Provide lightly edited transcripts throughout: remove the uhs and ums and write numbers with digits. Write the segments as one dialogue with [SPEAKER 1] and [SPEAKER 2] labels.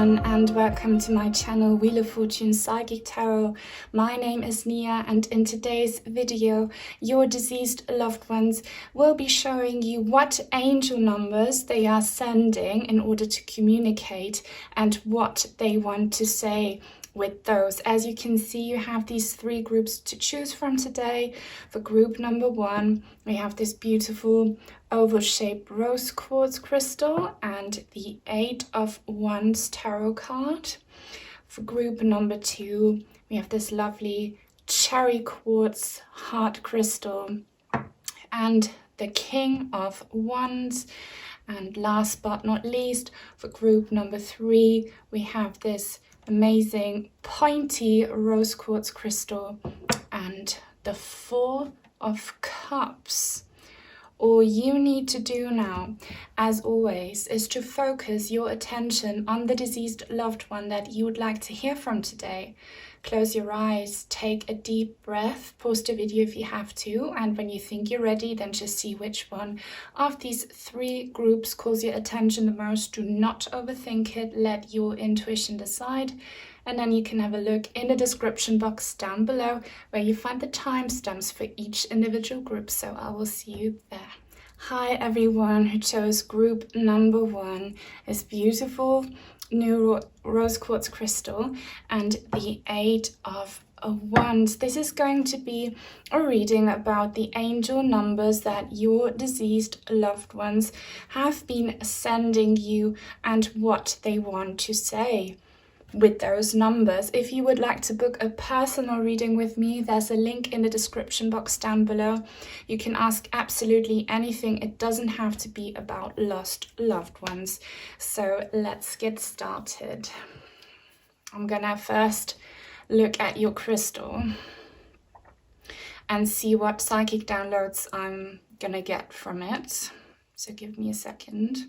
[SPEAKER 1] everyone, and welcome to my channel Wheel of Fortune Psychic Tarot. My name is Nia, and in today's video your deceased loved ones will be showing you what angel numbers they are sending in order to communicate and what they want to say with those. As you can see, you have these three groups to choose from today. For group number one, we have this beautiful oval-shaped rose quartz crystal and the 8 of Wands tarot card. For group number two, we have this lovely cherry quartz heart crystal and the King of Wands. And last but not least, for group number three, we have this amazing pointy rose quartz crystal and the 4 of Cups. All you need to do now, as always, is to focus your attention on the deceased loved one that you would like to hear from today. Close your eyes, take a deep breath, pause the video if you have to, and when you think you're ready, then just see which one of these three groups calls your attention the most. Do not overthink it, let your intuition decide. And then you can have a look in the description box down below where you find the timestamps for each individual group. So I will see you there. Hi everyone who chose group number one. This beautiful new rose quartz crystal and the 8 of Wands. This is going to be a reading about the angel numbers that your deceased loved ones have been sending you and what they want to say with those numbers. If you would like to book a personal reading with me, there's a link in the description box down below. You can ask absolutely anything. It doesn't have to be about lost loved ones. So let's get started. I'm gonna first look at your crystal and see what psychic downloads I'm gonna get from it. So give me a second.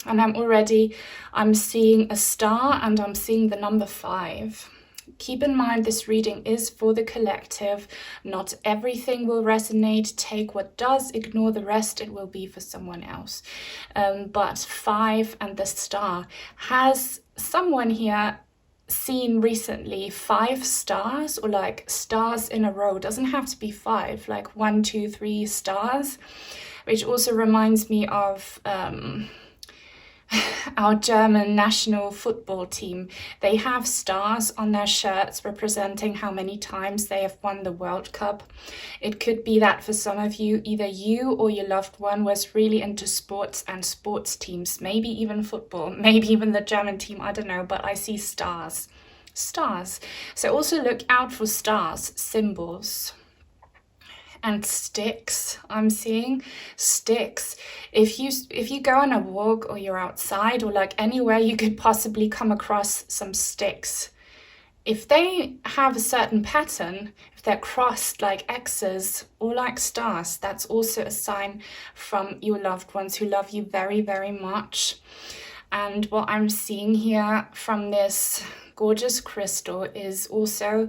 [SPEAKER 1] And I'm seeing a star and I'm seeing the number 5. Keep in mind this reading is for the collective. Not everything will resonate. Take what does, ignore the rest. It will be for someone else. But 5 and the star. Has someone here seen recently 5 stars or like stars in a row? Doesn't have to be 5, like 1, 2, 3 stars, which also reminds me of our German national football team. They have stars on their shirts representing how many times they have won the World Cup. It could be that for some of you, either you or your loved one was really into sports and sports teams, maybe even football, maybe even the German team, I don't know, but I see stars. Stars. So also look out for stars, symbols. And sticks. I'm seeing sticks. If you go on a walk or you're outside or like anywhere, you could possibly come across some sticks. If they have a certain pattern, if they're crossed like X's or like stars, that's also a sign from your loved ones who love you very, very much. And what I'm seeing here from this gorgeous crystal is also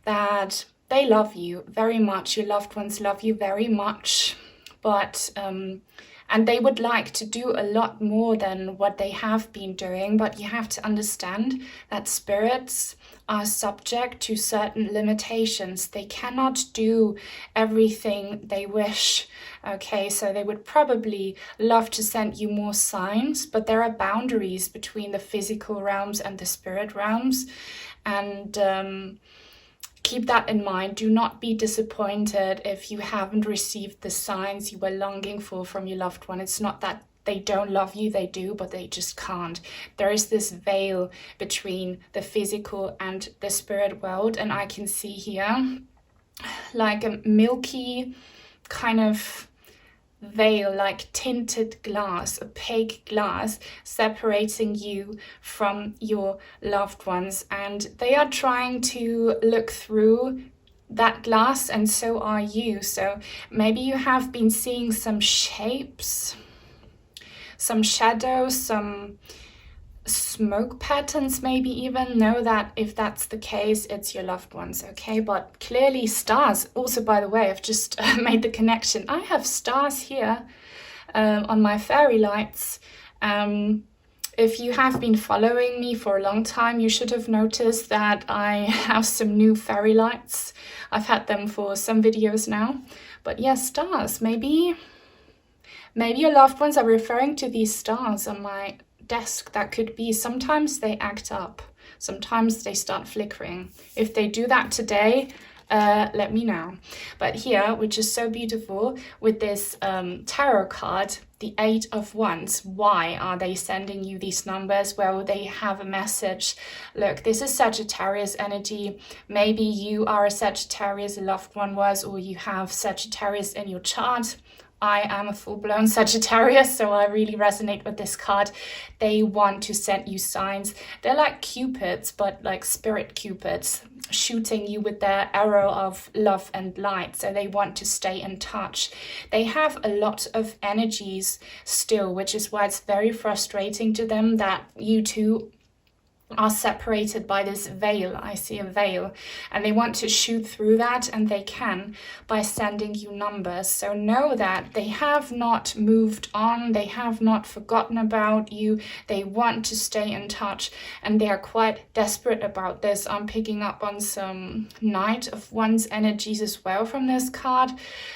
[SPEAKER 1] that they love you very much. Your loved ones love you very much, but and they would like to do a lot more than what they have been doing. But you have to understand that spirits are subject to certain limitations. They cannot do everything they wish. Okay, so they would probably love to send you more signs, but there are boundaries between the physical realms and the spirit realms, and keep that in mind. Do not be disappointed if you haven't received the signs you were longing for from your loved one. It's not that they don't love you, they do, but they just can't. There is this veil between the physical and the spirit world, and I can see here like a milky kind of veil, like tinted glass, opaque glass, separating you from your loved ones, and they are trying to look through that glass, and so are you. So maybe you have been seeing some shapes, some shadows, some smoke patterns, maybe even. Know that if that's the case, it's your loved ones, okay? But clearly stars, also, by the way, I've just made the connection. I have stars here on my fairy lights. If you have been following me for a long time, you should have noticed that I have some new fairy lights. I've had them for some videos now. But yeah, stars. Maybe your loved ones are referring to these stars on my desk. That could be. Sometimes they act up. Sometimes they start flickering. If they do that today, let me know. But here, which is so beautiful, with this tarot card, the 8 of Wands. Why are they sending you these numbers? Well, they have a message. Look, this is Sagittarius energy. Maybe you are a Sagittarius, a loved one was, or you have Sagittarius in your chart. I am a full-blown Sagittarius, so I really resonate with this card. They want to send you signs. They're like cupids, but like spirit cupids, shooting you with their arrow of love and light. So they want to stay in touch. They have a lot of energies still, which is why it's very frustrating to them that you two are separated by this veil. I see a veil, and they want to shoot through that, and they can by sending you numbers. So know that they have not moved on, they have not forgotten about you. They want to stay in touch, and they are quite desperate about this. I'm picking up on some Knight of Wands energies as well from this card.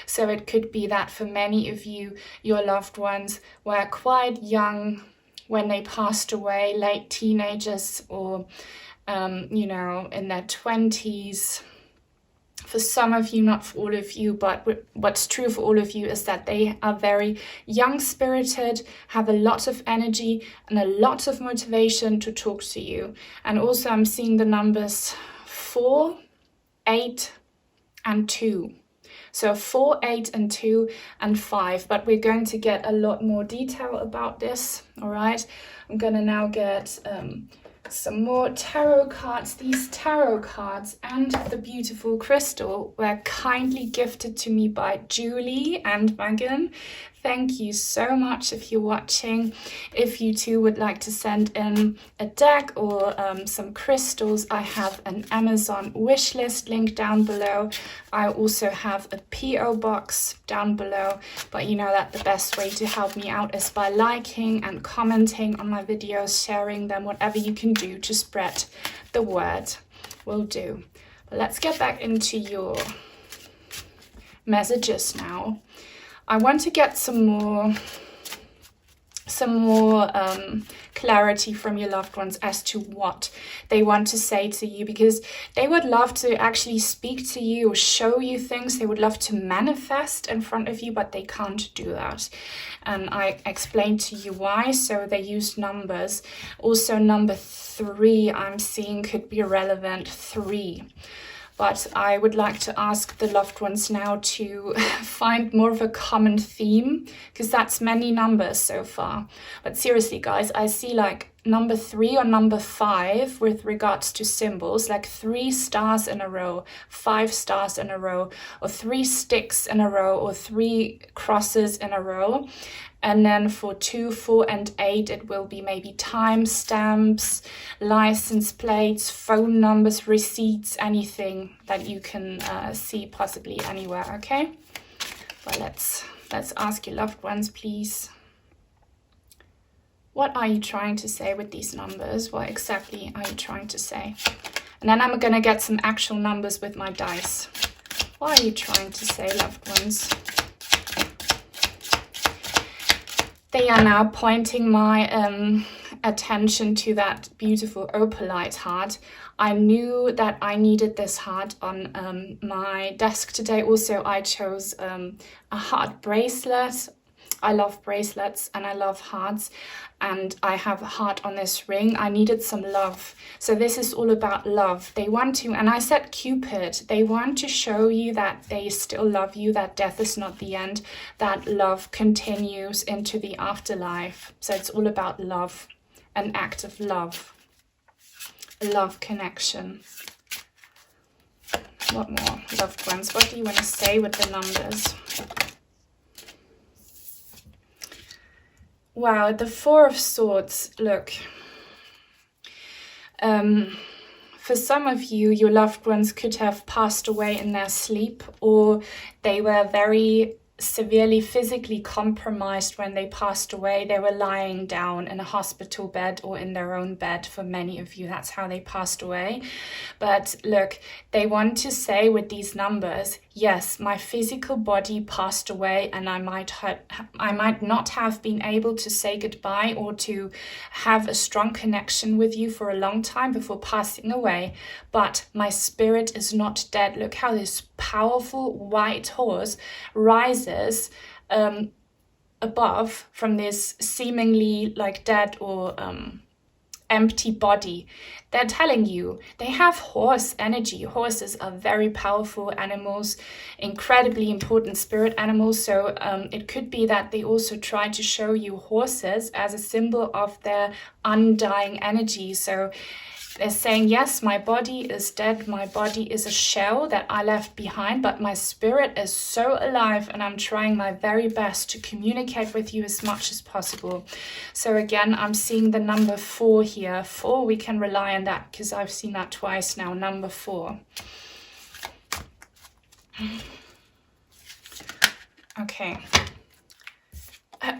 [SPEAKER 1] So it could be that for many of you, your loved ones were quite young when they passed away, late teenagers, or you know, in their 20s. For some of you, not for all of you, but what's true for all of you is that they are very young spirited, have a lot of energy and a lot of motivation to talk to you. And also I'm seeing the numbers 4, 8 and 2. So 4, 8 and 2 and 5, but we're going to get a lot more detail about this, all right? I'm gonna now get some more tarot cards. These tarot cards and the beautiful crystal were kindly gifted to me by Julie and Megan. Thank you so much if you're watching. If you too would like to send in a deck or some crystals, I have an Amazon wish list link down below. I also have a PO box down below, but you know that the best way to help me out is by liking and commenting on my videos, sharing them, whatever you can do to spread the word will do. But let's get back into your messages now. I want to get some more clarity from your loved ones as to what they want to say to you, because they would love to actually speak to you or show you things. They would love to manifest in front of you, but they can't do that. And I explained to you why. So they use numbers. Also number 3 I'm seeing could be relevant, 3. But I would like to ask the loved ones now to find more of a common theme, because that's many numbers so far. But seriously, guys, I see like number 3 or number 5 with regards to symbols, like 3 stars in a row, 5 stars in a row, or 3 sticks in a row, or 3 crosses in a row. And then for 2, 4 and 8, it will be maybe timestamps, license plates, phone numbers, receipts, anything that you can see possibly anywhere, okay? But let's ask your loved ones, please. What are you trying to say with these numbers? What exactly are you trying to say? And then I'm gonna get some actual numbers with my dice. What are you trying to say, loved ones? They are now pointing my attention to that beautiful opalite heart. I knew that I needed this heart on my desk today. Also, I chose a heart bracelet. I love bracelets and I love hearts, and I have a heart on this ring. I needed some love. So this is all about love. They want to, and I said Cupid, they want to show you that they still love you, that death is not the end, that love continues into the afterlife. So it's all about love, an act of love, a love connection. What more, loved ones? What do you want to say with the numbers? Wow, the 4 of Swords, look. For some of you, your loved ones could have passed away in their sleep, or they were very severely physically compromised when they passed away. They were lying down in a hospital bed or in their own bed. For many of you, that's how they passed away. But look, they want to say with these numbers, yes, my physical body passed away, and I might not have been able to say goodbye or to have a strong connection with you for a long time before passing away, but my spirit is not dead. Look how this powerful white horse rises above from this seemingly like dead or empty body. They're telling you they have horse energy. Horses are very powerful animals, incredibly important spirit animals. So it could be that they also try to show you horses as a symbol of their undying energy. So they're saying, yes, my body is dead. My body is a shell that I left behind, but my spirit is so alive, and I'm trying my very best to communicate with you as much as possible. So again, I'm seeing the number 4 here. 4, we can rely on that because I've seen that twice now. Number 4. Okay.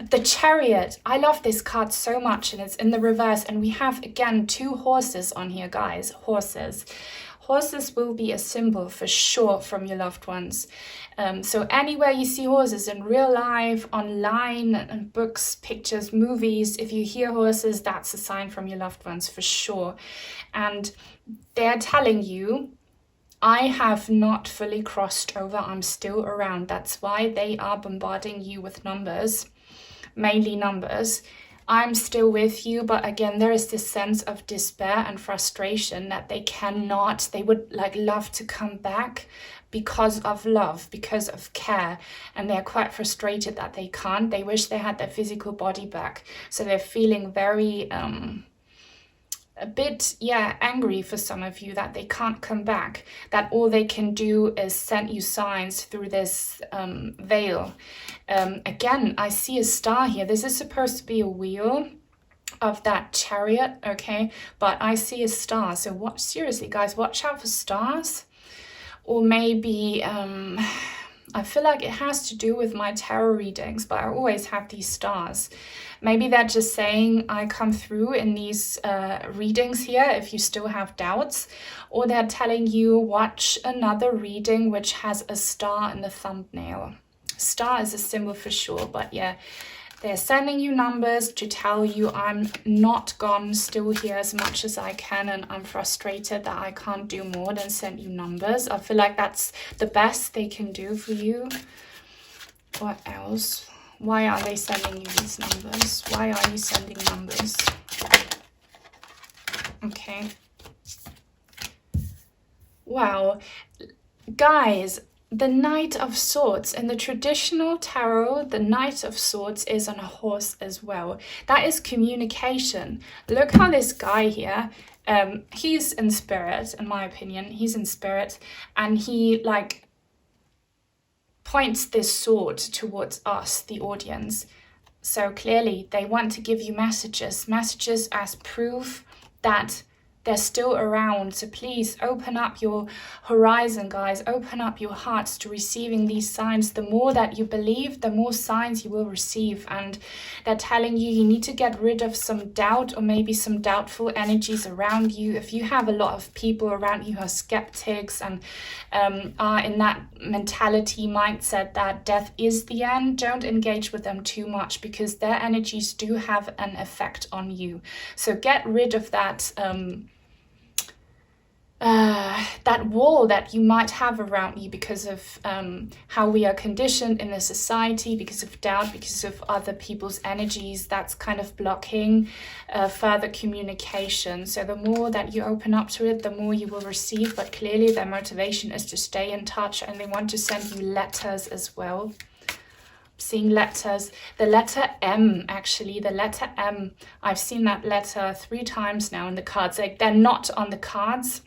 [SPEAKER 1] The Chariot. I love this card so much, and it's in the reverse, and we have again 2 horses on here, guys. Horses will be a symbol for sure from your loved ones. So anywhere you see horses in real life, online, and books, pictures, movies, if you hear horses, that's a sign from your loved ones for sure. And they're telling you, I have not fully crossed over, I'm still around. That's why they are bombarding you with numbers. Mainly numbers. I'm still with you, but again, there is this sense of despair and frustration that they would like love to come back because of love, because of care, and they're quite frustrated that they can't. They wish they had their physical body back. So they're feeling very a bit angry for some of you that they can't come back, that all they can do is send you signs through this veil. Again, I see a star here. This is supposed to be a wheel of that chariot, okay, but I see a star. So seriously guys, watch out for stars. Or maybe I feel like it has to do with my tarot readings, but I always have these stars. Maybe they're just saying I come through in these readings here if you still have doubts, or they're telling you watch another reading which has a star in the thumbnail. Star is a symbol for sure, but yeah, they're sending you numbers to tell you I'm not gone, still here as much as I can, and I'm frustrated that I can't do more than send you numbers. I feel like that's the best they can do for you. What else? Why are they sending you these numbers? Why are you sending numbers? Okay. Wow. Guys, the Knight of Swords. In the traditional tarot, the Knight of Swords is on a horse as well. That is communication. Look how this guy here, he's in spirit, in my opinion. He's in spirit, and he like points this sword towards us, the audience. So clearly they want to give you messages as proof that they're still around. So please open up your horizon, guys. Open up your hearts to receiving these signs. The more that you believe, the more signs you will receive. And they're telling you need to get rid of some doubt or maybe some doubtful energies around you. If you have a lot of people around you who are skeptics and are in that mentality, mindset that death is the end, don't engage with them too much, because their energies do have an effect on you. So get rid of that that wall that you might have around you because of how we are conditioned in a society, because of doubt, because of other people's energies. That's kind of blocking further communication. So the more that you open up to it, the more you will receive. But clearly their motivation is to stay in touch, and they want to send you letters as well. Seeing letters, the letter M, actually, the letter M. I've seen that letter 3 times now in the cards. Like, they're not on the cards,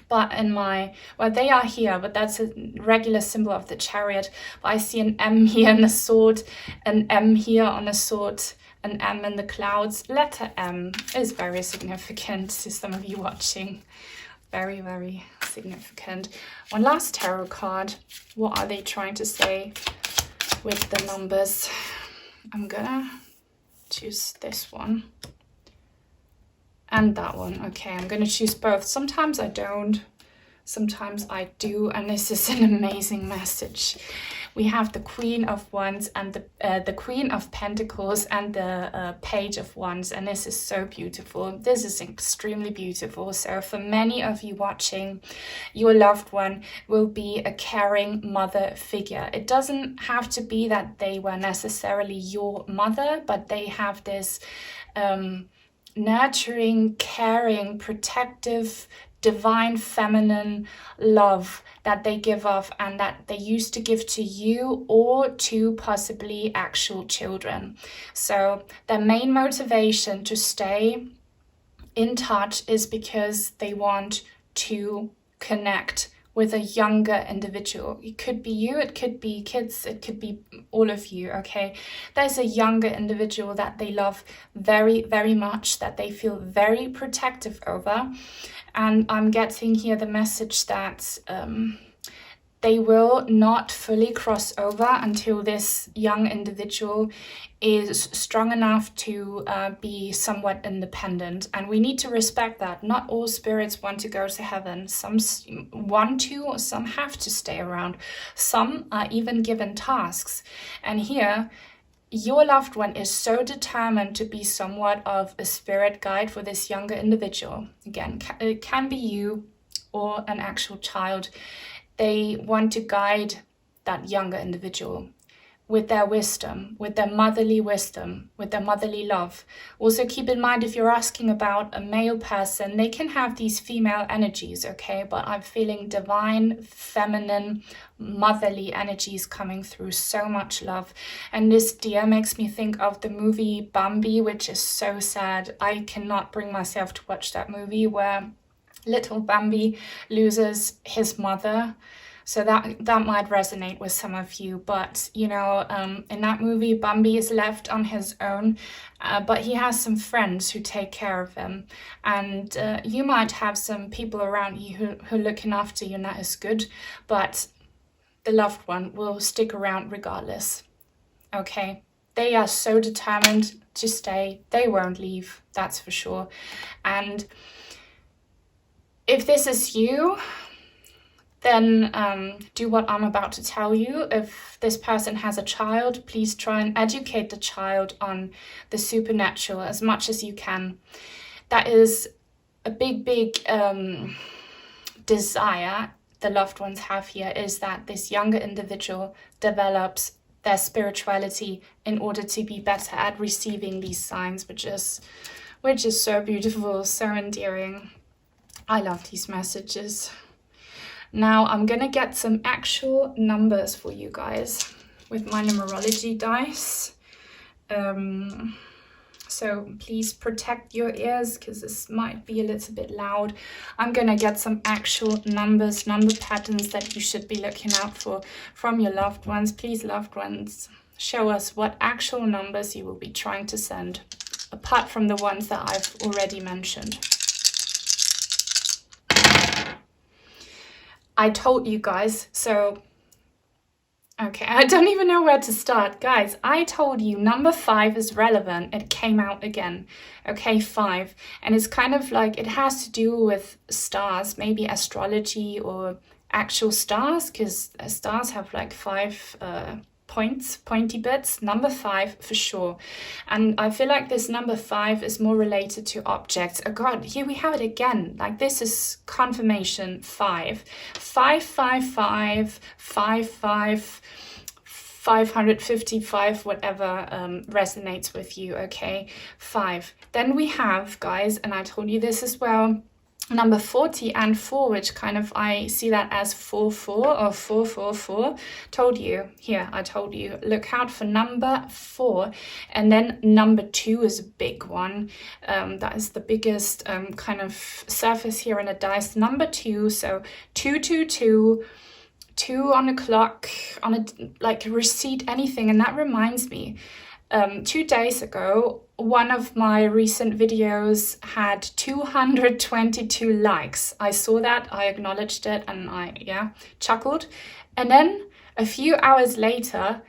[SPEAKER 1] but in my, well, they are here, but that's a regular symbol of the chariot. But I see an M here in the sword, an M here on a sword, an M in the clouds. Letter M is very significant to some of you watching. Very, very significant. One last tarot card. What are they trying to say? with the numbers. I'm gonna choose this one and that one. Okay, I'm gonna choose both. Sometimes I don't, sometimes I do, and this is an amazing message. We have the Queen of Wands and the Queen of Pentacles and the Page of Wands, and this is so beautiful. This is extremely beautiful. So for many of you watching, your loved one will be a caring mother figure. It doesn't have to be that they were necessarily your mother, but they have this nurturing, caring, protective, divine feminine love that they give off and that they used to give to you or to possibly actual children. So their main motivation to stay in touch is because they want to connect with a younger individual. It could be you, it could be kids, it could be all of you, okay? There's a younger individual that they love very, very much, that they feel very protective over. And I'm getting here the message that they will not fully cross over until this young individual is strong enough to be somewhat independent. And we need to respect that. Not all spirits want to go to heaven. Some want to, some have to stay around. Some are even given tasks. And here, your loved one is so determined to be somewhat of a spirit guide for this younger individual. Again, it can be you or an actual child. They want to guide that younger individual with their wisdom, with their motherly wisdom, with their motherly love. Also keep in mind, if you're asking about a male person, they can have these female energies, okay? But I'm feeling divine, feminine, motherly energies coming through, so much love. And this deer makes me think of the movie Bambi, which is so sad. I cannot bring myself to watch that movie where little Bambi loses his mother. So that might resonate with some of you. But, you know, in that movie, Bambi is left on his own, but he has some friends who take care of him. And you might have some people around you who are looking after you, and that is good. But the loved one will stick around regardless, okay? They are so determined to stay. They won't leave, that's for sure. And if this is you, then do what I'm about to tell you. If this person has a child, please try and educate the child on the supernatural as much as you can. That is a big desire the loved ones have here, is that this younger individual develops their spirituality in order to be better at receiving these signs, which is so beautiful, so endearing. I love these messages. Now I'm gonna get some actual numbers for you guys with my numerology dice. So please protect your ears because this might be a little bit loud. I'm gonna get some actual numbers, number patterns that you should be looking out for from your loved ones. Please, loved ones, show us what actual numbers you will be trying to send, apart from the ones that I've already mentioned. I told you guys, so, okay, I don't even know where to start. Guys, I told you number 5 is relevant. It came out again, okay, 5. And it's kind of like, it has to do with stars, maybe astrology or actual stars, because stars have like 5 pointy bits. Number 5 for sure. And I feel like this number 5 is more related to objects. Oh god, here we have it again. Like, this is confirmation. 5 5 5 5 5 5 555, whatever resonates with you, okay? 5. Then we have, guys, and I told you this as well, number 40 and 4, which kind of, I see that as 4 or 4. Told you, here, I told you, look out for number 4. And then number 2 is a big one. That is the biggest kind of surface here in a dice. Number 2, so 222, 2 on a clock, on a, like, a receipt, anything. And that reminds me, 2 days ago, one of my recent videos had 222 likes. I saw that, I acknowledged it, and I chuckled. And then a few hours later,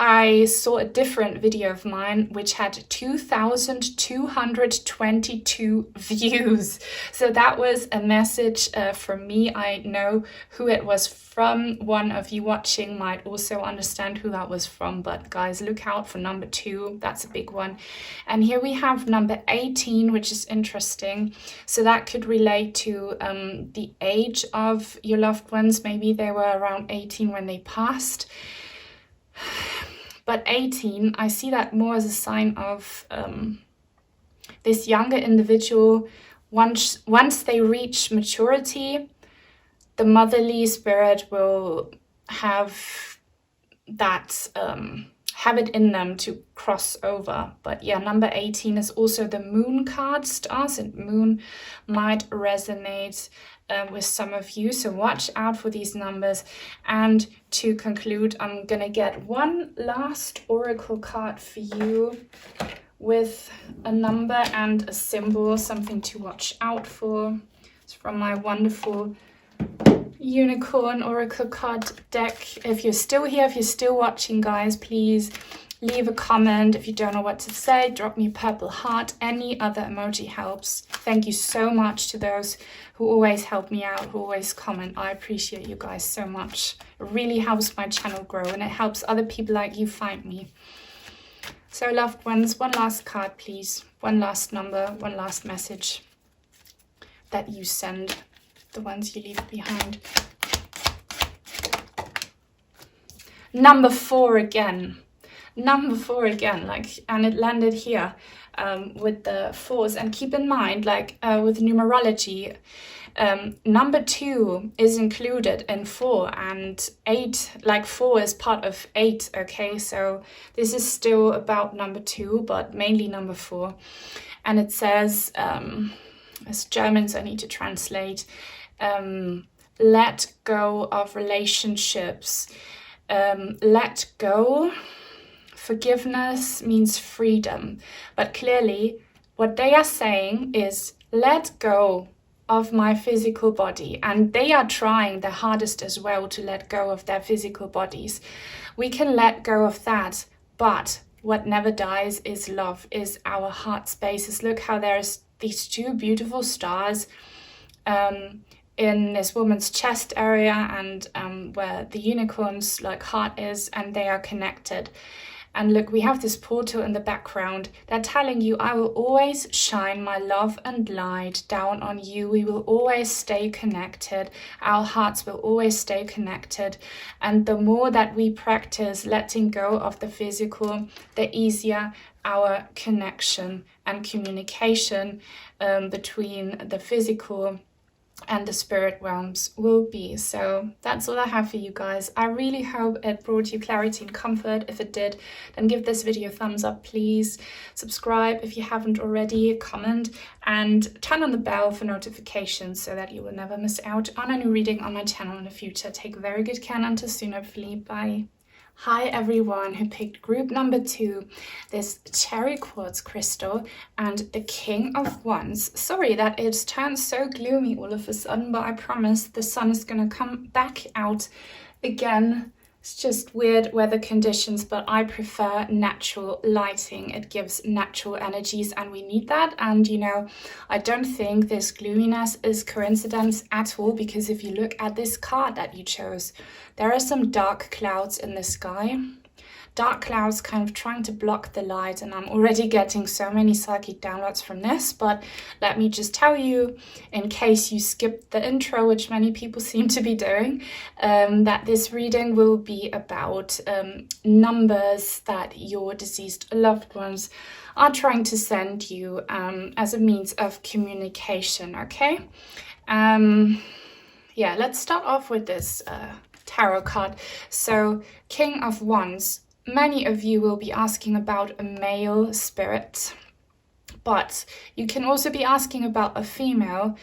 [SPEAKER 1] I saw a different video of mine which had 2,222 views. So that was a message from me. I know who it was from. One of you watching might also understand who that was from, but guys, look out for number 2. That's a big one. And here we have number 18, which is interesting. So that could relate to the age of your loved ones. Maybe they were around 18 when they passed. But 18, I see that more as a sign of this younger individual. Once they reach maturity, the motherly spirit will have that, have it in them to cross over. But yeah, number 18 is also the moon card. Stars and moon might resonate with some of you, so watch out for these numbers. And to conclude, I'm gonna get one last oracle card for you with a number and a symbol, something to watch out for. It's from my wonderful unicorn oracle card deck. If you're still here, if you're still watching, guys, please leave a comment. If you don't know what to say, drop me a purple heart. Any other emoji helps. Thank you so much to those who always help me out, who always comment. I appreciate you guys so much. It really helps my channel grow, and it helps other people like you find me. So loved ones, one last card, please. One last number, one last message that you send, the ones you leave behind. Number 4 again. Number 4 again, like, and it landed here with the 4s. And keep in mind, like with numerology, number 2 is included in 4, and 8, like 4 is part of 8. Okay, so this is still about number 2, but mainly number 4. And it says, as Germans, I need to translate, let go of relationships, let go. Forgiveness means freedom, but clearly what they are saying is let go of my physical body, and they are trying their hardest as well to let go of their physical bodies. We can let go of that, but what never dies is love, is our heart spaces. Look how there's these 2 beautiful stars in this woman's chest area, and where the unicorn's like heart is, and they are connected. And look, we have this portal in the background. They're telling you, I will always shine my love and light down on you. We will always stay connected. Our hearts will always stay connected. And the more that we practice letting go of the physical, the easier our connection and communication between the physical and the spirit realms will be. So that's all I have for you guys. I really hope it brought you clarity and comfort. If it did, then give this video a thumbs up, please. Subscribe if you haven't already, comment, and turn on the bell for notifications so that you will never miss out on a new reading on my channel in the future. Take very good care, and until soon, hopefully. Bye. Hi everyone who picked group number 2, this cherry quartz crystal and the King of Wands. Sorry that it turns so gloomy all of a sudden, but I promise the sun is going to come back out again. It's just weird weather conditions, but I prefer natural lighting. It gives natural energies, and we need that. And you know, I don't think this gloominess is coincidence at all, because if you look at this card that you chose, there are some dark clouds in the sky. Dark clouds kind of trying to block the light, and I'm already getting so many psychic downloads from this. But let me just tell you, in case you skipped the intro, which many people seem to be doing, that this reading will be about numbers that your deceased loved ones are trying to send you as a means of communication, okay? Yeah, let's start off with this tarot card. So, King of Wands. Many of you will be asking about a male spirit, but you can also be asking about a female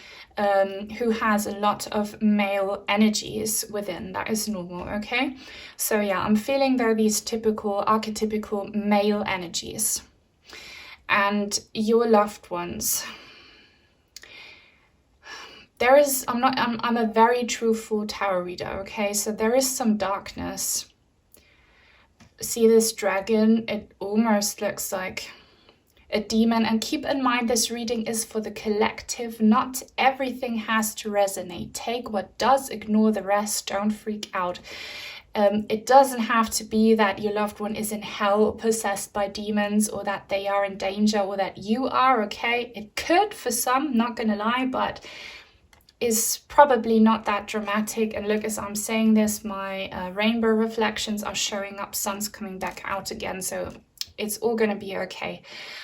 [SPEAKER 1] who has a lot of male energies within. That is normal, okay? So yeah, I'm feeling though these typical, archetypical male energies. And your loved ones. There is, I'm a very truthful tarot reader, okay? So there is some darkness see this dragon, it almost looks like a demon. And keep in mind, this reading is for the collective. Not everything has to resonate. Take what does, ignore the rest, don't freak out. It doesn't have to be that your loved one is in hell, possessed by demons, or that they are in danger, or that you are, okay? It could for some, not gonna lie, but is probably not that dramatic. And look, as I'm saying this, my rainbow reflections are showing up, sun's coming back out again, so it's all going to be okay.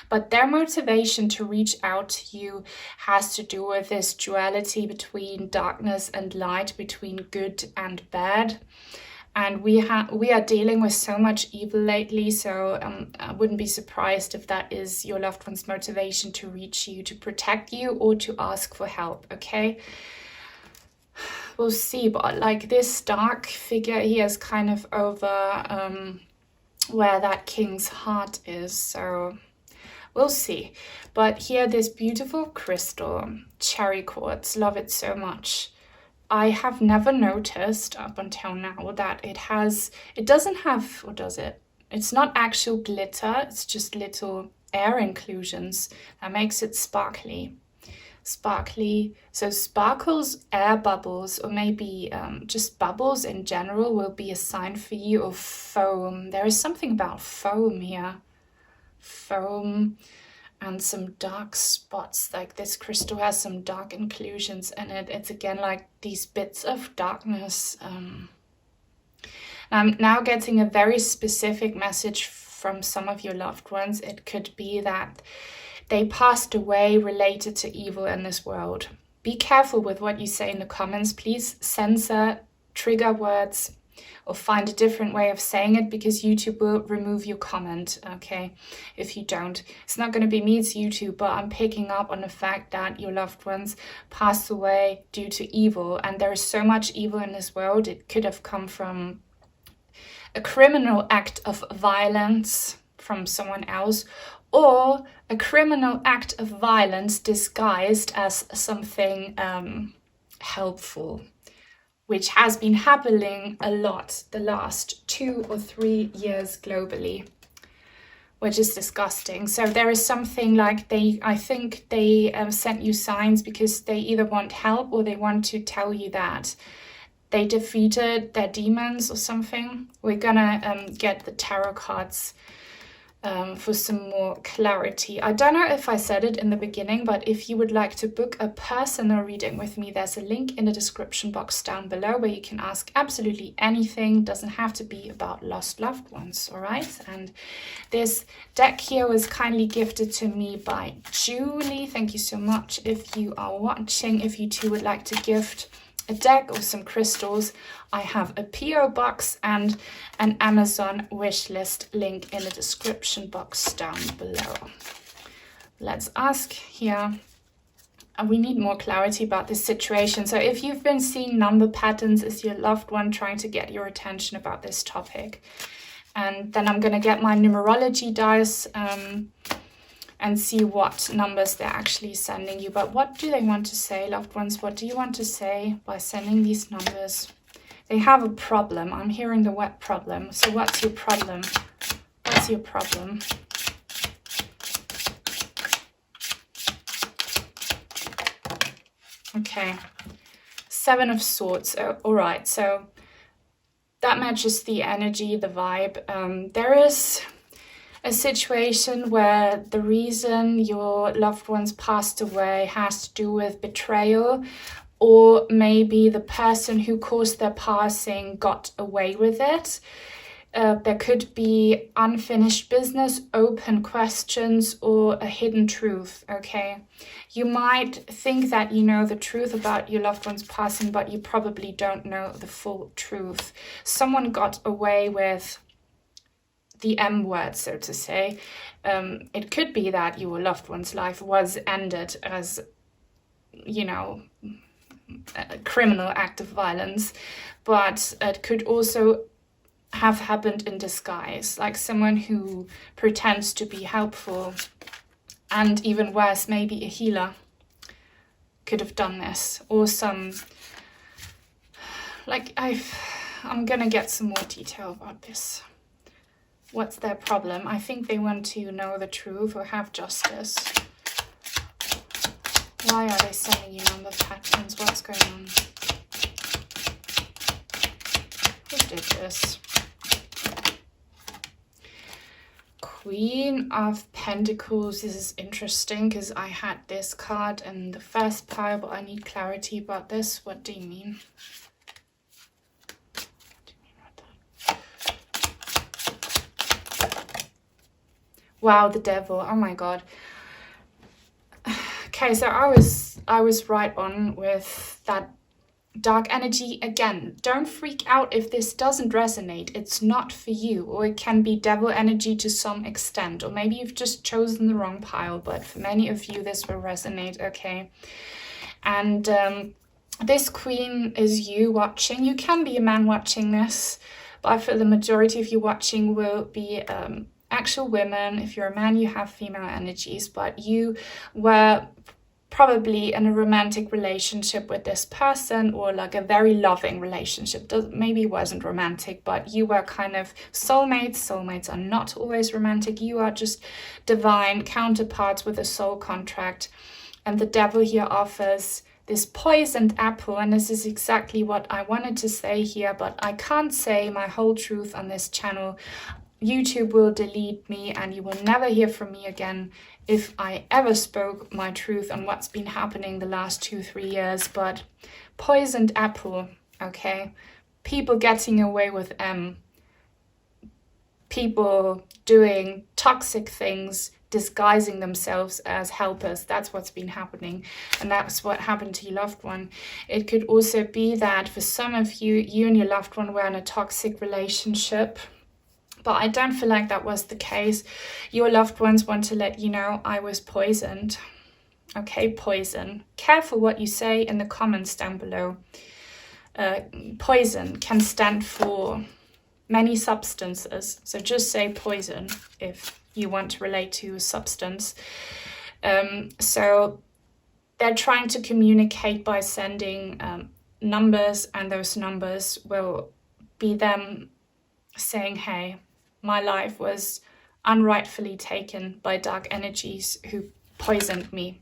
[SPEAKER 1] But their motivation to reach out to you has to do with this duality between darkness and light, between good and bad. And we are dealing with so much evil lately, so I wouldn't be surprised if that is your loved one's motivation to reach you, to protect you, or to ask for help, okay? We'll see, but like this dark figure here is kind of over where that king's heart is, so we'll see. But here, this beautiful crystal, cherry quartz, love it so much. I have never noticed up until now that it doesn't have, or does it? It's not actual glitter, it's just little air inclusions that makes it sparkly. Sparkly, so sparkles, air bubbles, or maybe just bubbles in general will be a sign for you of foam. There is something about foam here. Foam. And some dark spots, like this crystal has some dark inclusions in it. It's again like these bits of darkness. I'm now getting a very specific message from some of your loved ones. It could be that they passed away related to evil in this world. Be careful with what you say in the comments. Please censor trigger words or find a different way of saying it, because YouTube will remove your comment, okay, if you don't. It's not going to be me, it's YouTube, but I'm picking up on the fact that your loved ones passed away due to evil, and there is so much evil in this world. It could have come from a criminal act of violence from someone else, or a criminal act of violence disguised as something helpful, which has been happening a lot the last 2 or 3 years globally, which is disgusting. So there is something like I think they sent you signs because they either want help or they want to tell you that they defeated their demons or something. We're gonna get the tarot cards for some more clarity. I don't know if I said it in the beginning, but if you would like to book a personal reading with me, there's a link in the description box down below where you can ask absolutely anything. Doesn't have to be about lost loved ones, all right? And this deck here was kindly gifted to me by Julie. Thank you so much. If you are watching, if you too would like to gift a deck or some crystals, I have a PO box and an Amazon wishlist link in the description box down below. Let's ask here. We need more clarity about this situation. So if you've been seeing number patterns, is your loved one trying to get your attention about this topic? And then I'm going to get my numerology dice and see what numbers they're actually sending you. But what do they want to say, loved ones? What do you want to say by sending these numbers? They have a problem. I'm hearing the word problem. So what's your problem? What's your problem? Okay. 7 of Swords. All right. So that matches the energy, the vibe. There is a situation where the reason your loved ones passed away has to do with betrayal, or maybe the person who caused their passing got away with it. There could be unfinished business, open questions, or a hidden truth, okay? You might think that you know the truth about your loved one's passing, but you probably don't know the full truth. Someone got away with the M word, so to say. It could be that your loved one's life was ended as, you know, a criminal act of violence, but it could also have happened in disguise, like someone who pretends to be helpful, and even worse, maybe a healer could have done this, or some, like I'm gonna get some more detail about this. What's their problem? I think they want to know the truth or have justice. Why are they sending you number patterns? What's going on? Who did this? Queen of Pentacles. This is interesting because I had this card in the first pile, but I need clarity about this. What do you mean? Wow, the devil. Oh my god. Okay, so I was right on with that dark energy. Again, don't freak out if this doesn't resonate. It's not for you, or it can be devil energy to some extent, or maybe you've just chosen the wrong pile, but for many of you this will resonate, okay? And this queen is you watching. You can be a man watching this, but for the majority of you watching will be actual women. If you're a man, you have female energies, but you were probably in a romantic relationship with this person, or like a very loving relationship. Maybe it wasn't romantic, but you were kind of soulmates. Soulmates are not always romantic. You are just divine counterparts with a soul contract. And the devil here offers this poisoned apple, and this is exactly what I wanted to say here, but I can't say my whole truth on this channel. YouTube will delete me and you will never hear from me again if I ever spoke my truth on what's been happening the last 2-3 years. But poisoned apple, okay? People getting away with people doing toxic things, disguising themselves as helpers. That's what's been happening, and that's what happened to your loved one. It could also be that for some of you, you and your loved one were in a toxic relationship, but I don't feel like that was the case. Your loved ones want to let you know, I was poisoned. Okay, poison. Careful what you say in the comments down below. Poison can stand for many substances, so just say poison if you want to relate to a substance. So they're trying to communicate by sending numbers, and those numbers will be them saying, hey, my life was unrightfully taken by dark energies who poisoned me.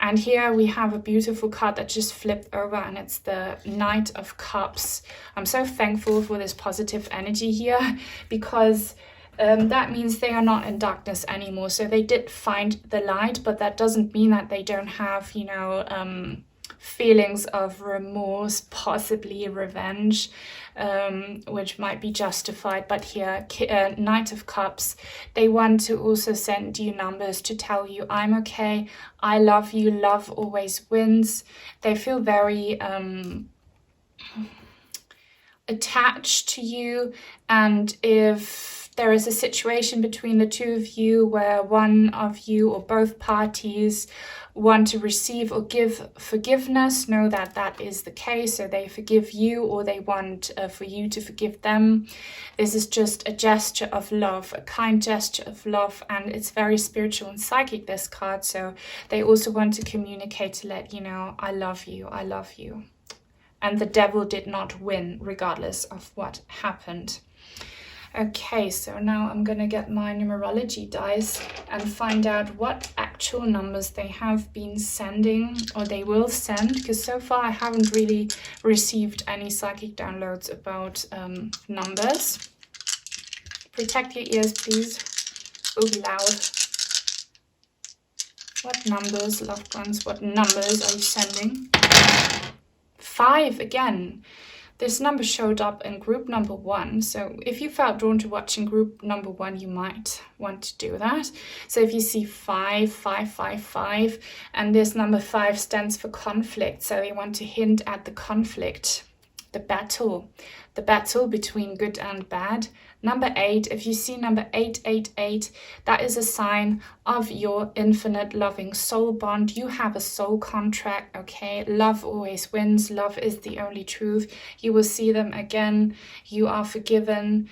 [SPEAKER 1] And here we have a beautiful card that just flipped over, and it's the Knight of Cups. I'm so thankful for this positive energy here, because that means they are not in darkness anymore. So they did find the light, but that doesn't mean that they don't have, you know, feelings of remorse, possibly revenge, which might be justified. But here, Knight of Cups, they want to also send you numbers to tell you, I'm okay, I love you, love always wins. They feel very attached to you, and if there is a situation between the two of you where one of you or both parties want to receive or give forgiveness, know that that is the case. So they forgive you, or they want for you to forgive them. This is just a gesture of love, a kind gesture of love, and it's very spiritual and psychic, this card. So they also want to communicate to let you know, I love you, I love you. And the devil did not win, regardless of what happened. Okay, so now I'm going to get my numerology dice and find out what actual numbers they have been sending, or they will send, because so far I haven't really received any psychic downloads about numbers. Protect your ears, please. Will be loud. What numbers, loved ones, what numbers are you sending? 5 again. This number showed up in group number 1. So if you felt drawn to watching group number 1, you might want to do that. So if you see 5, 5, 5, 5, and this number 5 stands for conflict. So they want to hint at the conflict, the battle between good and bad. Number 8, if you see number 888, that is a sign of your infinite loving soul bond. You have a soul contract, okay? Love always wins. Love is the only truth. You will see them again. You are forgiven.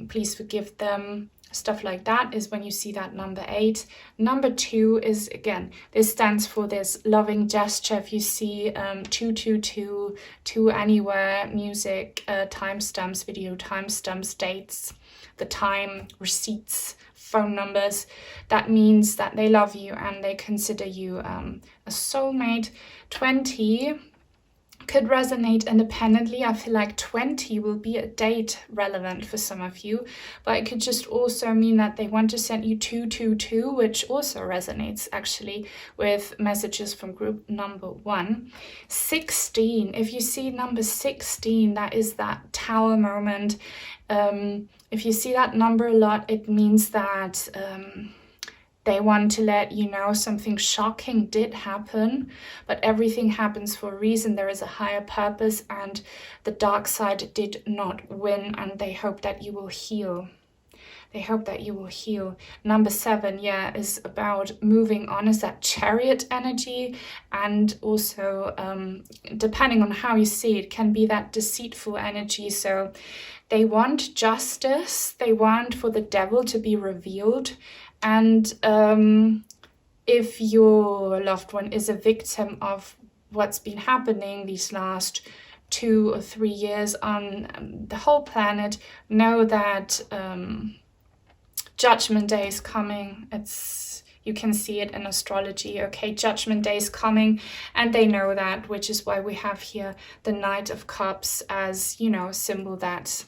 [SPEAKER 1] Please forgive them. Stuff like that is when you see that number 8. Number 2 is, again, this stands for this loving gesture. If you see 222, 2 anywhere, music, timestamps, video timestamps, dates, the time, receipts, phone numbers. That means that they love you and they consider you a soulmate. 20 could resonate independently. I feel like 20 will be a date relevant for some of you, but it could just also mean that they want to send you 222, which also resonates actually with messages from group number 1. 16, if you see number 16, that is that tower moment. If you see that number a lot, it means that they want to let you know something shocking did happen, but everything happens for a reason. There is a higher purpose and the dark side did not win, and they hope that you will heal. They hope that you will heal. Number 7, yeah, is about moving on, is that Chariot energy, and also depending on how you see it, can be that deceitful energy. So they want justice, they want for the devil to be revealed. And if your loved one is a victim of what's been happening these last 2 or 3 years on the whole planet, know that Judgment Day is coming. You can see it in astrology. Okay, Judgment Day is coming, and they know that, which is why we have here the Knight of Cups as, you know, a symbol that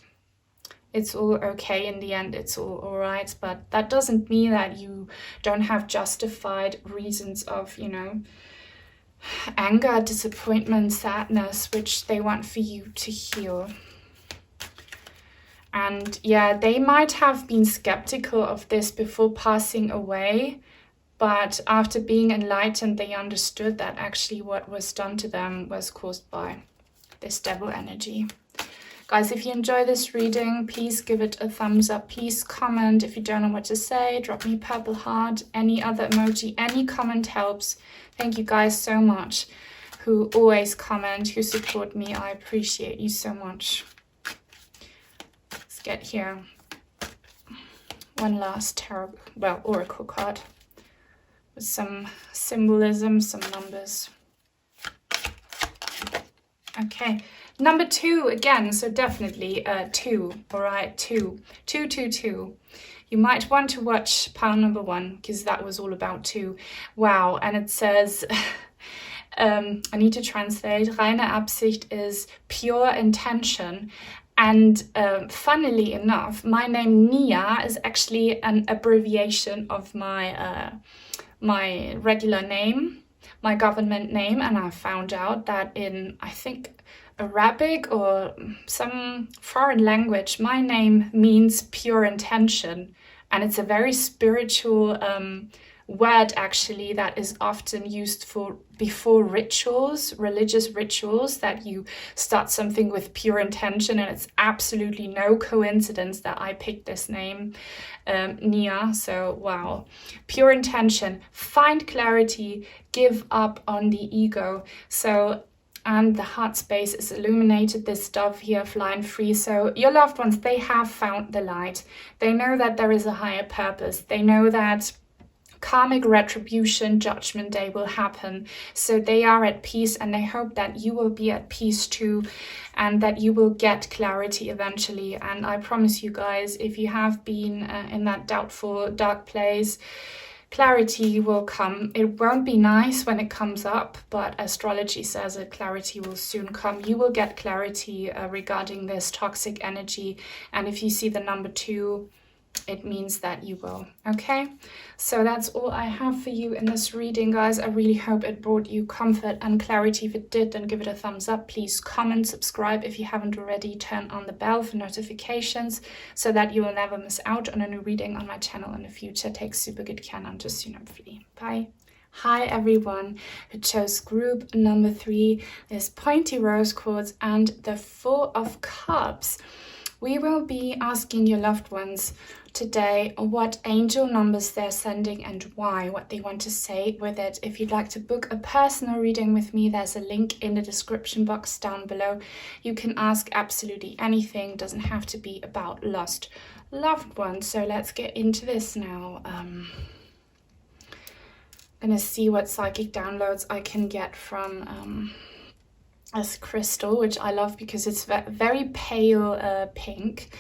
[SPEAKER 1] it's all okay in the end, it's all right. But that doesn't mean that you don't have justified reasons of, you know, anger, disappointment, sadness, which they want for you to heal. And yeah, they might have been skeptical of this before passing away, but after being enlightened, they understood that actually what was done to them was caused by this devil energy. Guys, if you enjoy this reading, please give it a thumbs up. Please comment. If you don't know what to say, drop me a purple heart, any other emoji, any comment helps. Thank you guys so much who always comment, who support me. I appreciate you so much. Let's get here. One last tarot, well, oracle card with some symbolism, some numbers. Okay. Number 2 again, so definitely 2, all right, 2. You might want to watch pile number 1 because that was all about 2. Wow, and it says, I need to translate, reine Absicht is pure intention. And funnily enough, my name Nia is actually an abbreviation of my, my regular name, my government name, and I found out that in, I think, Arabic or some foreign language, my name means pure intention, and it's a very spiritual word actually that is often used for before rituals, religious rituals, that you start something with pure intention, and it's absolutely no coincidence that I picked this name, Nia. So wow, pure intention, find clarity, give up on the ego. So and the heart space is illuminated, this dove here flying free. So your loved ones, they have found the light. They know that there is a higher purpose. They know that karmic retribution, Judgment Day will happen. So they are at peace, and they hope that you will be at peace too, and that you will get clarity eventually. And I promise you guys, if you have been in that doubtful, dark place, clarity will come. It won't be nice when it comes up, but astrology says that clarity will soon come. You will get clarity regarding this toxic energy. And if you see the number 2, it means that you will. Okay, so that's all I have for you in this reading, guys. I really hope it brought you comfort and clarity. If it did, then give it a thumbs up. Please comment, subscribe if you haven't already, turn on the bell for notifications so that you will never miss out on a new reading on my channel in the future. Take super good care, and until soon, hopefully. Bye. Hi everyone who chose group number 3. There's Pointy Rose Quartz and the 4 of Cups. We will be asking your loved ones today what angel numbers they're sending and why, what they want to say with it. If you'd like to book a personal reading with me, there's a link in the description box down below. You can ask absolutely anything, doesn't have to be about lost loved ones. So let's get into this now. Gonna see what psychic downloads I can get from this crystal, which I love because it's very pale pink.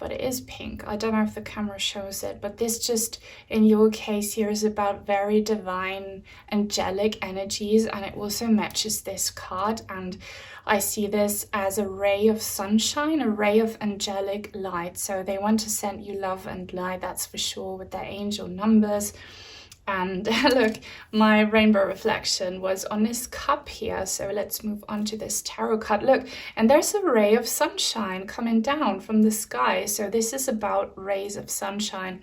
[SPEAKER 1] but it is pink. I don't know if the camera shows it, but this just, in your case here, is about very divine, angelic energies, and it also matches this card. And I see this as a ray of sunshine, a ray of angelic light. So they want to send you love and light, that's for sure, with their angel numbers. And look, my rainbow reflection was on this cup here. So let's move on to this tarot card. Look, and there's a ray of sunshine coming down from the sky. So this is about rays of sunshine,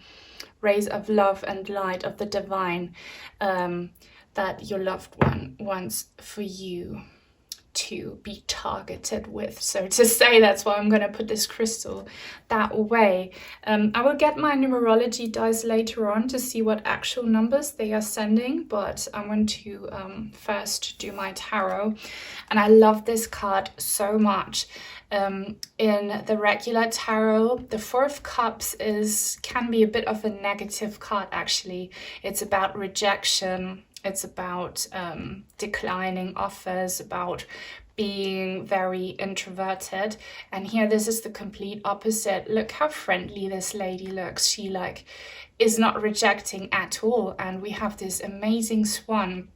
[SPEAKER 1] rays of love and light, of the divine, that your loved one wants for you to be targeted with, so to say. That's why I'm going to put this crystal that way. I will get my numerology dice later on to see what actual numbers they are sending, but I want to first do my tarot. And I love this card so much. In the regular tarot, the Four of Cups can be a bit of a negative card, actually. It's about rejection. It's about declining offers, about being very introverted. And here, this is the complete opposite. Look how friendly this lady looks. She is not rejecting at all. And we have this amazing swan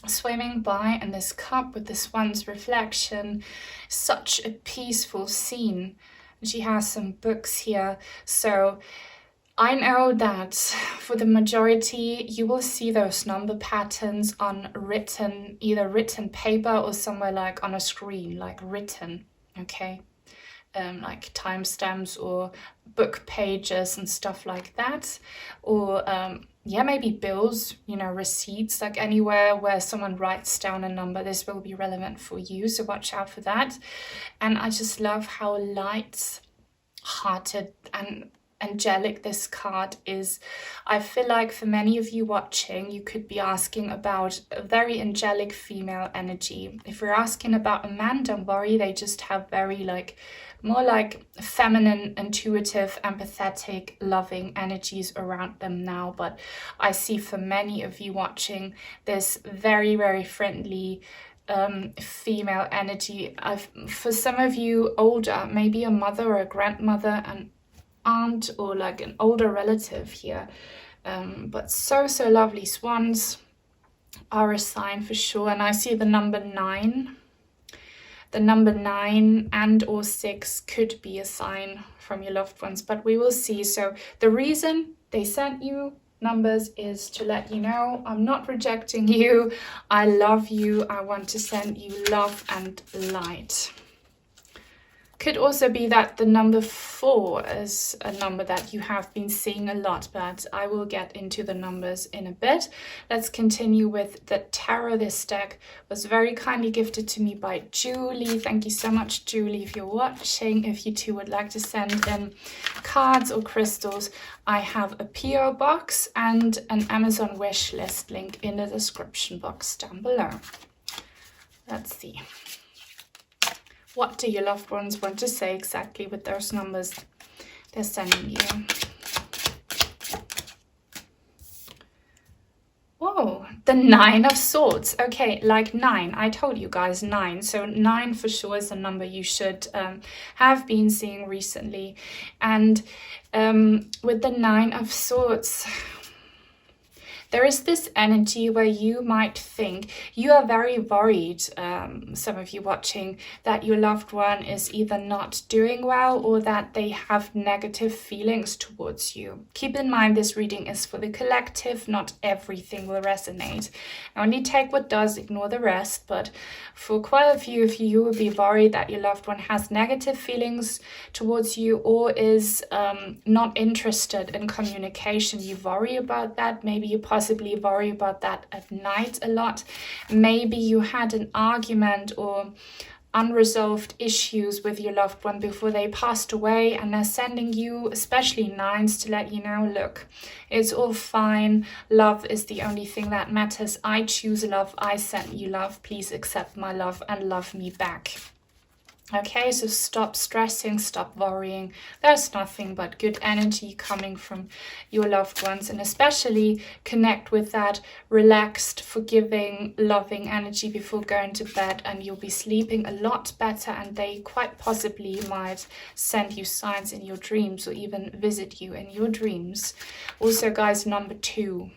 [SPEAKER 1] swimming by in this cup with the swan's reflection. Such a peaceful scene. She has some books here. So I know that for the majority, you will see those number patterns on either written paper or somewhere like on a screen, like written, okay? Like timestamps or book pages and stuff like that. Or, yeah, maybe bills, receipts, like anywhere where someone writes down a number. This will be relevant for you, so watch out for that. And I just love how light-hearted and angelic this card is. I feel like for many of you watching, you could be asking about a very angelic female energy. If you're asking about a man, don't worry, they just have very more like feminine, intuitive, empathetic, loving energies around them now. But I see for many of you watching this very, very friendly female energy. For some of you older, maybe a mother or a grandmother, an aunt, or like an older relative here. But so lovely. Swans are a sign for sure. And I see the number 9. The number 9 and or 6 could be a sign from your loved ones, but we will see. So the reason they sent you numbers is to let you know, I'm not rejecting you. I love you. I want to send you love and light. Could also be that the number 4 is a number that you have been seeing a lot, but I will get into the numbers in a bit. Let's continue with the tarot. This deck was very kindly gifted to me by Julie. Thank you so much, Julie, if you're watching. If you too would like to send in cards or crystals, I have a PO box and an Amazon wish list link in the description box down below. Let's see. What do your loved ones want to say exactly with those numbers they're sending you? Whoa, the 9 of Swords. Okay, like 9. I told you guys 9. So 9 for sure is a number you should have been seeing recently. And with the 9 of Swords, there is this energy where you might think you are very worried, some of you watching, that your loved one is either not doing well or that they have negative feelings towards you. Keep in mind, this reading is for the collective. Not everything will resonate. Only take what does, ignore the rest. But for quite a few of you, you will be worried that your loved one has negative feelings towards you or is not interested in communication. You worry about that. Maybe you possibly worry about that at night a lot. Maybe you had an argument or unresolved issues with your loved one before they passed away, and they're sending you, especially 9s, to let you know, look, it's all fine. Love is the only thing that matters. I choose love. I sent you love. Please accept my love and love me back. Okay, so stop stressing, stop worrying. There's nothing but good energy coming from your loved ones, and especially connect with that relaxed, forgiving, loving energy before going to bed, and you'll be sleeping a lot better, and they quite possibly might send you signs in your dreams or even visit you in your dreams. Also, guys, number 2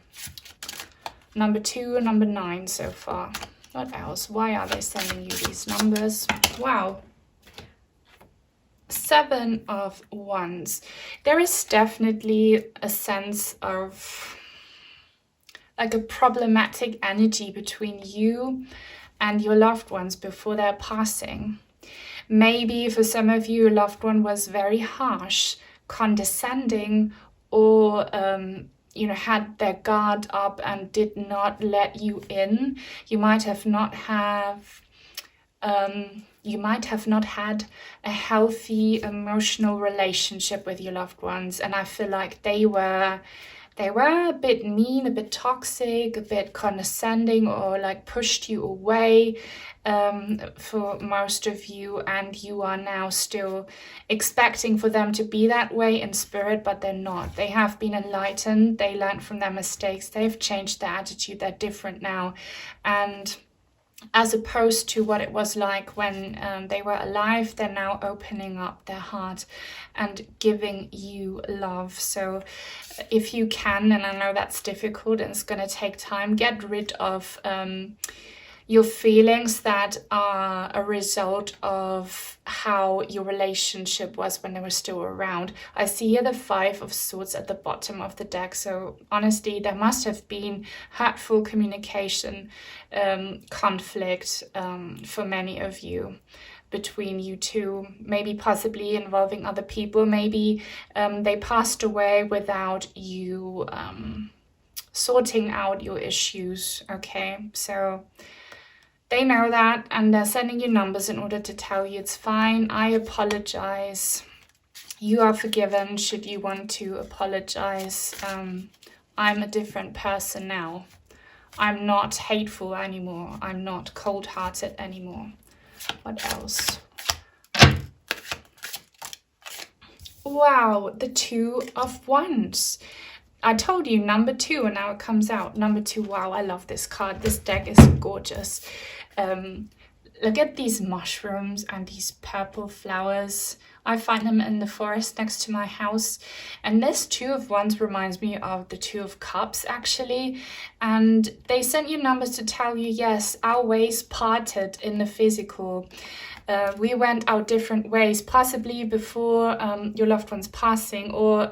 [SPEAKER 1] and number 9 so far. What else? Why are they sending you these numbers? Wow. 7 of Wands. There is definitely a sense of like a problematic energy between you and your loved ones before they're passing. Maybe for some of you, a loved one was very harsh, condescending, or had their guard up and did not let you in. You might have not had a healthy emotional relationship with your loved ones, and I feel like they were a bit mean, a bit toxic, a bit condescending, or like pushed you away for most of you, and you are now still expecting for them to be that way in spirit, but they're not. They have been enlightened, they learned from their mistakes, they've changed their attitude, they're different now, and as opposed to what it was like when they were alive, they're now opening up their heart and giving you love. So if you can, and I know that's difficult and it's going to take time, get rid of your feelings that are a result of how your relationship was when they were still around. I see here the 5 of Swords at the bottom of the deck. So honestly, there must have been hurtful communication, conflict for many of you between you two, maybe possibly involving other people. Maybe they passed away without you sorting out your issues. Okay, so they know that, and they're sending you numbers in order to tell you it's fine. I apologize. You are forgiven should you want to apologize. I'm a different person now. I'm not hateful anymore. I'm not cold-hearted anymore. What else? Wow, the 2 of Wands. I told you number 2, and now it comes out. Number 2, wow, I love this card. This deck is gorgeous. Look at these mushrooms and these purple flowers. I find them in the forest next to my house. And this 2 of Wands reminds me of the 2 of Cups, actually. And they sent you numbers to tell you, yes, our ways parted in the physical. We went our different ways, possibly before your loved one's passing, or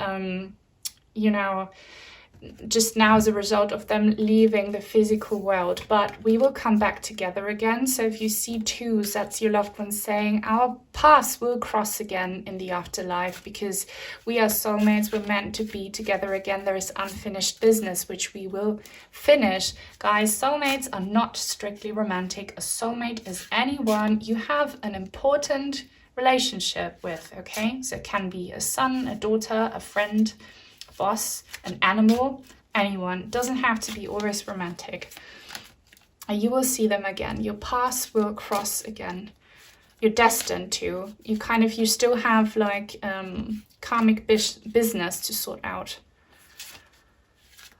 [SPEAKER 1] just now as a result of them leaving the physical world, but we will come back together again. So if you see 2s, that's your loved one saying our paths will cross again in the afterlife, because we are soulmates, we're meant to be together again. There is unfinished business which we will finish. Guys, soulmates are not strictly romantic. A soulmate is anyone you have an important relationship with, okay? So it can be a son, a daughter, a friend, boss, an animal, anyone. Doesn't have to be always romantic. And you will see them again. Your paths will cross again. You're destined to. You still have like karmic business to sort out.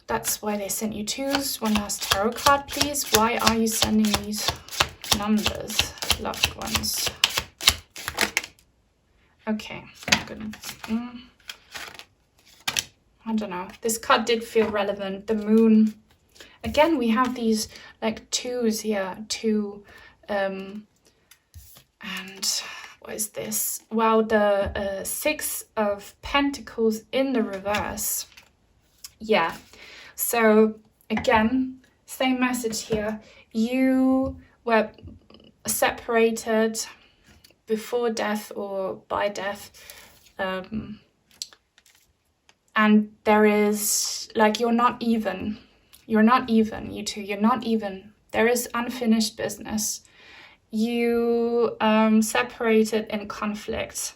[SPEAKER 1] That's why they sent you 2s. One last tarot card, please. Why are you sending these numbers, loved ones? Okay, I'm gonna... I don't know. This card did feel relevant. The moon. Again, we have these like 2s here. 2. And what is this? Wow, the 6 of Pentacles in the reverse. Yeah. So again, same message here. You were separated before death or by death. And there is, like, you're not even, you two, you're not even. There is unfinished business. You separated in conflict.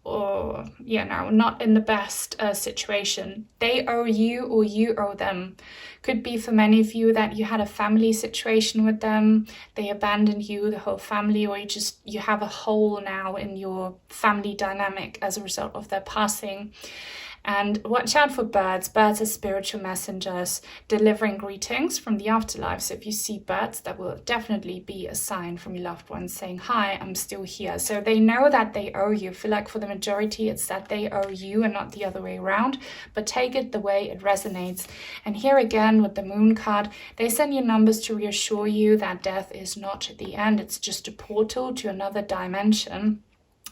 [SPEAKER 1] or not in the best situation. They owe you or you owe them. Could be for many of you that you had a family situation with them, they abandoned you, the whole family, or you have a hole now in your family dynamic as a result of their passing. And watch out for birds. Birds are spiritual messengers delivering greetings from the afterlife. So if you see birds, that will definitely be a sign from your loved ones saying, hi, I'm still here. So they know that they owe you. I feel like for the majority, it's that they owe you and not the other way around. But take it the way it resonates. And here again with the moon card, they send you numbers to reassure you that death is not the end. It's just a portal to another dimension.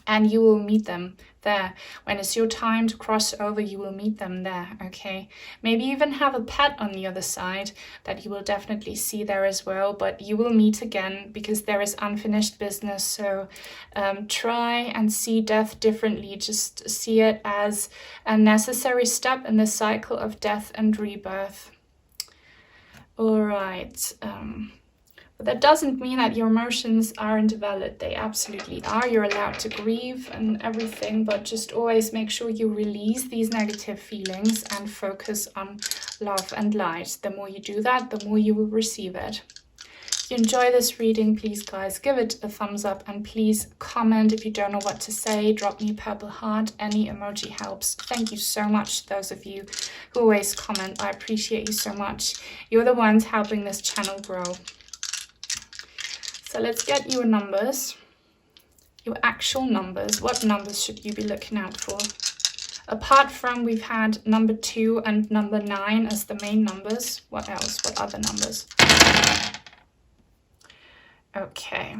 [SPEAKER 1] And you will meet them there. When it's your time to cross over, you will meet them there, okay? Maybe even have a pet on the other side that you will definitely see there as well, but you will meet again because there is unfinished business. So try and see death differently. Just see it as a necessary step in the cycle of death and rebirth. All right. But that doesn't mean that your emotions aren't valid. They absolutely are. You're allowed to grieve and everything, but just always make sure you release these negative feelings and focus on love and light. The more you do that, the more you will receive it. If you enjoy this reading, please guys, give it a thumbs up and please comment. If you don't know what to say, drop me a purple heart. Any emoji helps. Thank you so much, those of you who always comment. I appreciate you so much. You're the ones helping this channel grow. So let's get your numbers, your actual numbers. What numbers should you be looking out for? Apart from we've had number 2 and number 9 as the main numbers, what else? What other numbers? Okay,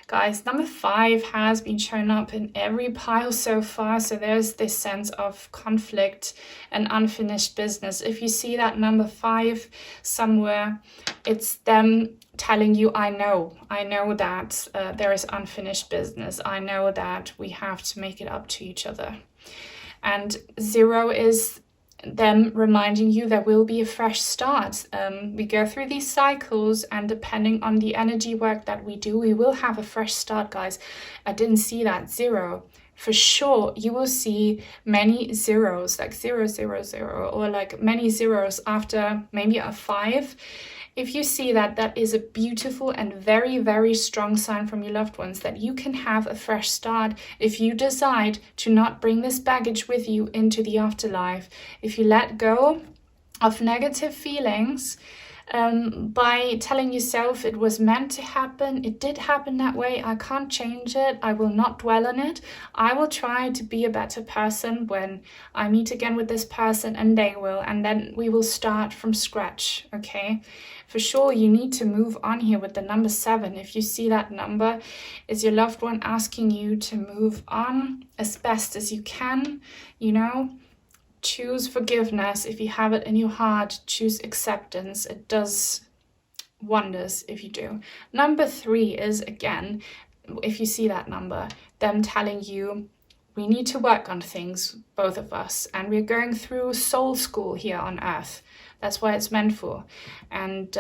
[SPEAKER 1] guys, number 5 has been shown up in every pile so far. So there's this sense of conflict and unfinished business. If you see that number 5 somewhere, it's them telling you, I know that there is unfinished business. I know that we have to make it up to each other. And 0 is them reminding you there will be a fresh start. We go through these cycles, and depending on the energy work that we do, we will have a fresh start, guys. I didn't see that 0. For sure, you will see many zeros, like 0, 0, 0, or like many zeros after maybe a 5. If you see that, that is a beautiful and very, very strong sign from your loved ones that you can have a fresh start if you decide to not bring this baggage with you into the afterlife. If you let go of negative feelings by telling yourself it was meant to happen, it did happen that way, I can't change it, I will not dwell on it, I will try to be a better person when I meet again with this person, and they will, and then we will start from scratch, okay? For sure, you need to move on here with the number 7. If you see that number, is your loved one asking you to move on as best as you can, Choose forgiveness if you have it in your heart. Choose acceptance. It does wonders if you do. Number 3 is, again, if you see that number, them telling you, we need to work on things, both of us, and we're going through soul school here on earth. That's what it's meant for. And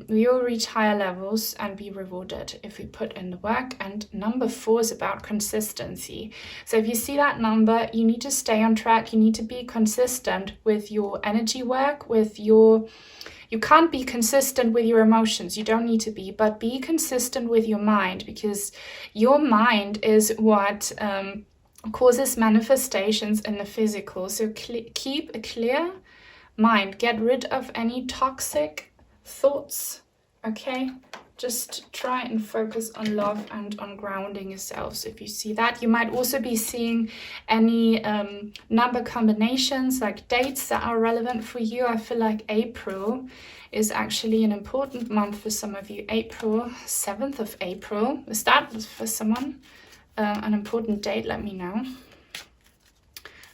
[SPEAKER 1] we will reach higher levels and be rewarded if we put in the work. And number 4 is about consistency. So if you see that number, you need to stay on track. You need to be consistent with your energy work, you can't be consistent with your emotions. You don't need to be, but be consistent with your mind, because your mind is what causes manifestations in the physical. So keep a clear mind. Get rid of any toxic thoughts, okay? Just try and focus on love and on grounding yourself. So if you see that, you might also be seeing any number combinations, like dates that are relevant for you. I feel like April is actually an important month for some of you. April, 7th of April. Is that for someone an important date? Let me know.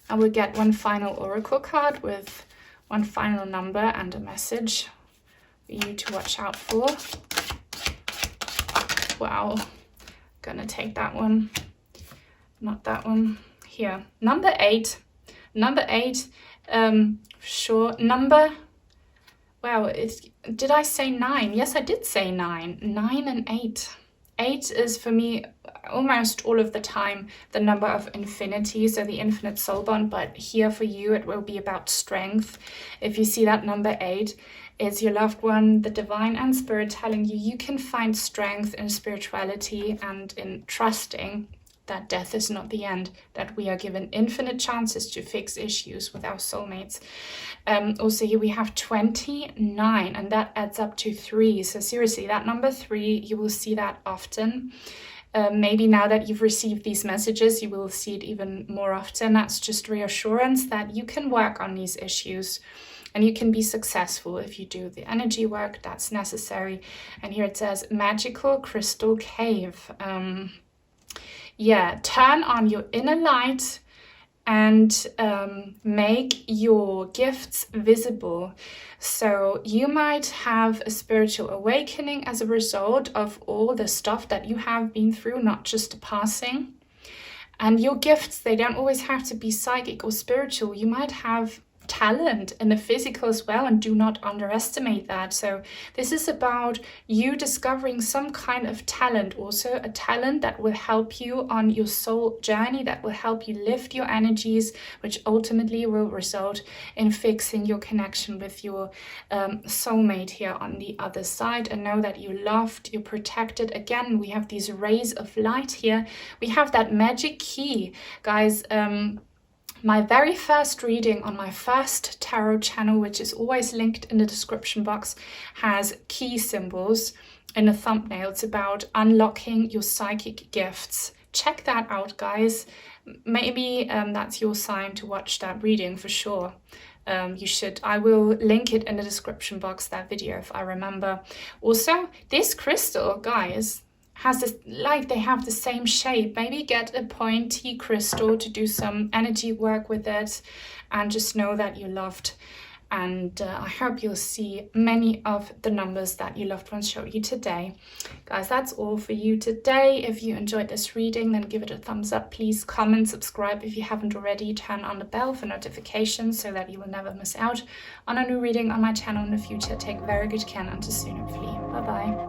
[SPEAKER 1] I will get one final oracle card with one final number and a message for you to watch out for. Wow, gonna take that one, not that one. Here, number 8. Number 8, sure. Number, wow, did I say 9? Yes, I did say 9. 9 and 8. 8 is for me almost all of the time the number of infinity, so the infinite soul bond, but here for you it will be about strength. If you see that number 8, it's your loved one, the divine and spirit telling you you can find strength in spirituality and in trusting that death is not the end, that we are given infinite chances to fix issues with our soulmates. Also here we have 29, and that adds up to 3. So seriously, that number 3, you will see that often. Maybe now that you've received these messages, you will see it even more often. That's just reassurance that you can work on these issues and you can be successful if you do the energy work that's necessary. And here it says magical crystal cave. Yeah, turn on your inner light and make your gifts visible. So you might have a spiritual awakening as a result of all the stuff that you have been through, not just a passing. And your gifts, they don't always have to be psychic or spiritual. You might have talent in the physical as well, and do not underestimate that. So this is about you discovering some kind of talent, also a talent that will help you on your soul journey, that will help you lift your energies, which ultimately will result in fixing your connection with your soulmate here on the other side. And know that you're loved, you're protected. Again, we have these rays of light here. We have that magic key, guys. My very first reading on my first tarot channel, which is always linked in the description box, has key symbols in the thumbnail. It's about unlocking your psychic gifts. Check that out, guys. Maybe that's your sign to watch that reading for sure. You should. I will link it in the description box, that video, if I remember. Also, this crystal, guys, has this, like, they have the same shape. Maybe get a pointy crystal to do some energy work with it, and just know that you're loved. And I hope you'll see many of the numbers that your loved ones showed you today. Guys, that's all for you today. If you enjoyed this reading, then give it a thumbs up. Please comment, subscribe if you haven't already. Turn on the bell for notifications so that you will never miss out on a new reading on my channel in the future. Take very good care, and until soon, hopefully. Bye-bye.